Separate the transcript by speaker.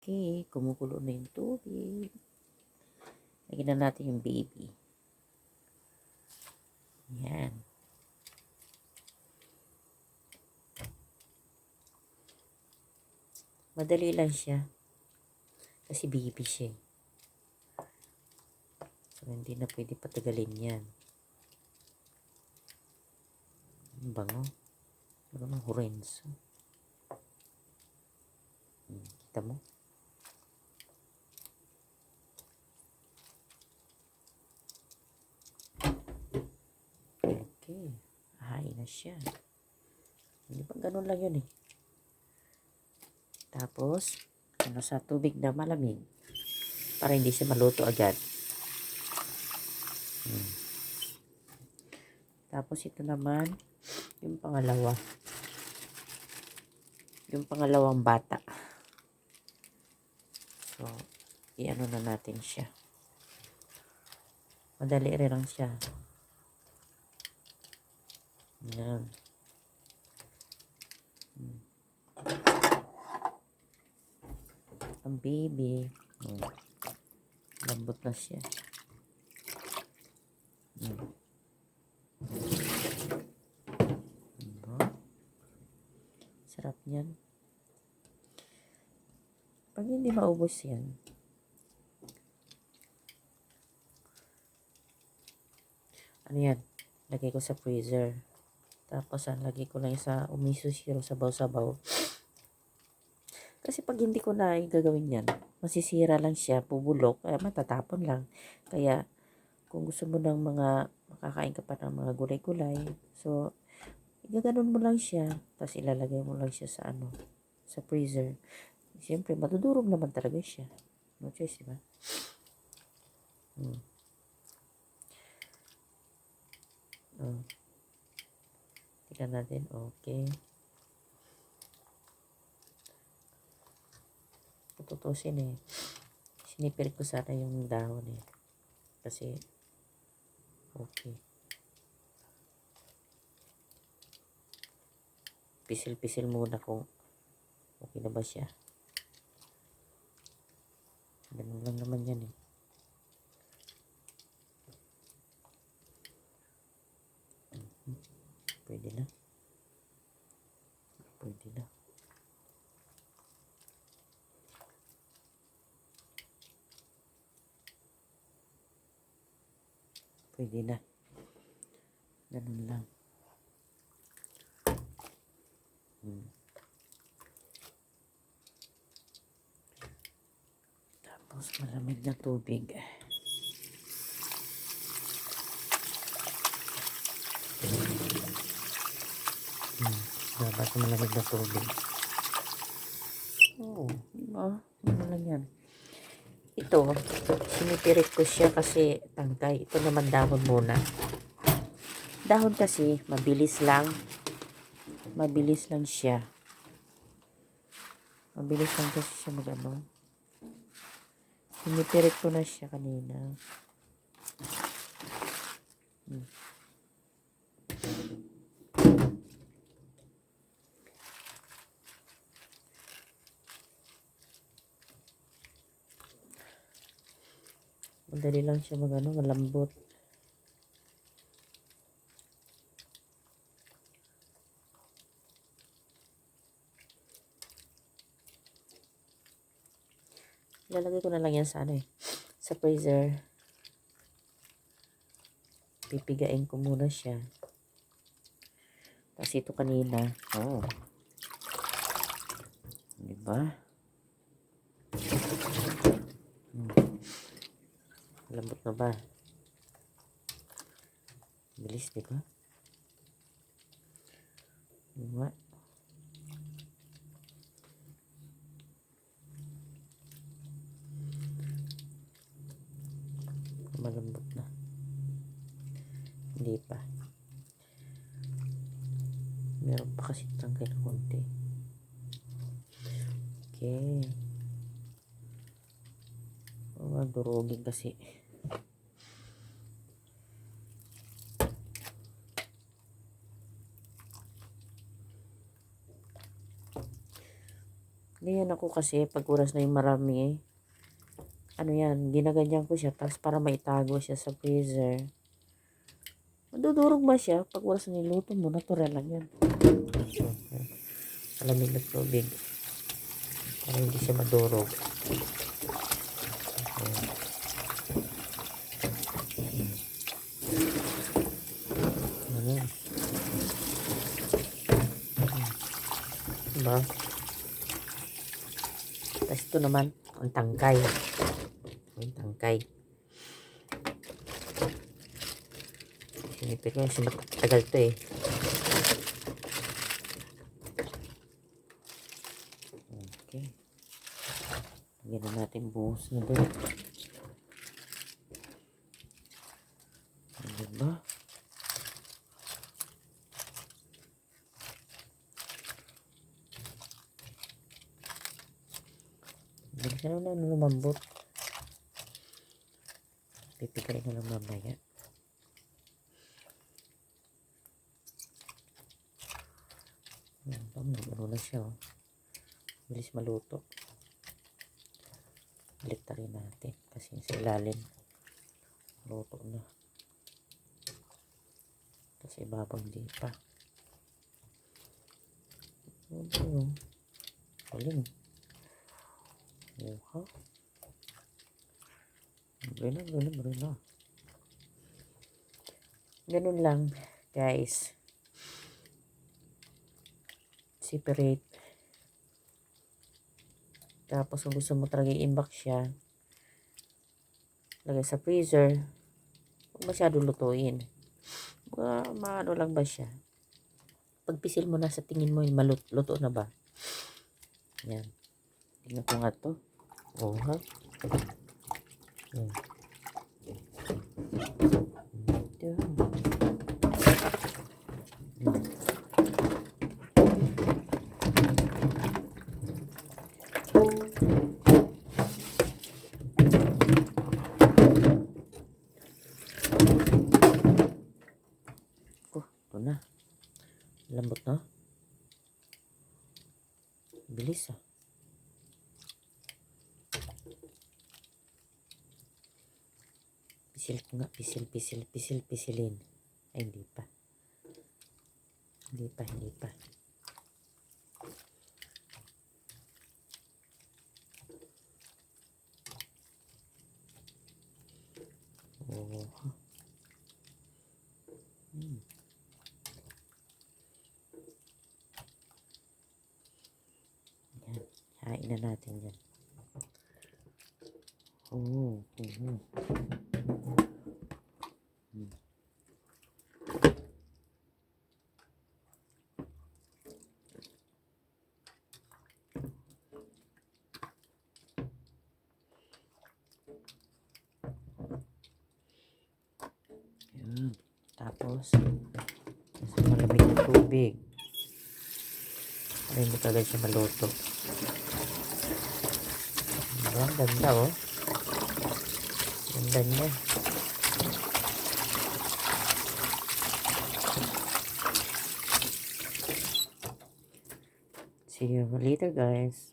Speaker 1: Okay, kumukulo na yung tubig. Lagyan na natin yung baby. Yan. Madali lang siya. Kasi baby siya. So, hindi na pwede patagalin yan. Ang bango. Bango ng Horenzo. Kita mo? Okay. Hain na siya. Hindi pa ganun lang yun eh. Tapos, sa tubig na malamig para hindi siya maluto agad. Tapos ito naman yung pangalawa. Yung pangalawang bata. So, i-ano na natin siya. Madali rin lang siya. Yan. Ang baby. Lambot na siya. Sarap niyan. Pag hindi maubos yan, ano yan? Lagay ko sa freezer. Tapos, lagay ko lang sa umiso-shiro sabaw-sabaw. Kasi pag hindi ko na gagawin yan, masisira lang siya, bubulok, matatapon lang. Kaya, kung gusto mo ng mga, makakain ka pa ng mga gulay-gulay, so, igaganon mo lang siya, tapos ilalagay mo lang siya sa sa freezer. Siyempre, madudurog naman talaga siya. No choice, diba? Tignan natin, okay. Tutusin eh. Sinipirit ko sana yung dahon eh. Kasi, okay. Pisil-pisil muna kung okay na ba siya. Ganun lang naman yan eh. Pwede na. Pwede na. Pwede na. Ganun lang. Tapos malamig na tubig. Dapat malamig na tubig. Oo, diba? Ano lang yan. Ito, sinipirit ko siya kasi tangkay. Ito naman dahon muna. Dahon kasi, mabilis lang. Mabilis lang siya. Mabilis lang kasi siya mag-ano. Sinipirit ko na siya kanina. Madali lang siya mag-ano, malambot. Ilalagay ko na lang yan sa sa freezer. Pipigain ko muna siya. Tapos ito kanina. Oh. Diba? Lambot na ba? Bilis, diba? Diba? Malambot na. Hindi pa. Meron pa kasi tangkay na konti. Okay. Durugin kasi. Ganyan ako kasi pag oras na yung marami, ano yan, ginaganyan ko siya tapos para maitago siya sa freezer. Madudurog ba siya? Pag oras na niluto mo, natural lang yan. Malamig na tubig. Para hindi siya madurog. Ayan. Diba? Tapos ito naman, ang tangkay. Yung tangkay. Sinipin ko kasi matagal to eh. Okay. Lagyan na natin buhos na doon. Diba? Bilisan na lumambot. Pipikain na lang mamaya. Ano na siya, oh. Bilis maluto. Balik na rin natin kasi sa ilalim luto na. Kasi ibabang di pa. Galing. Oha. Ganun. Ganun lang, guys. Separate. Tapos kung gusto mo talaga i-imbak siya, lagay sa freezer. Huwag masyado lutuin. Maano lang ba siya? Pagpisil mo na sa tingin mo, luto na ba? Yan. Tingnan ko nga to. Oh, ha? Yan. Ito na. Lambot na. Bilis ah. Pisil ko nga. Pisilin. Ay, hindi pa. Oh. Yan. Hain na natin yan. Oh. Yan. Tapos, sa malamig na tubig. Para hindi kagad siya maluto. Diba? Ang ganda, oh. Ganda niya. See you later, guys.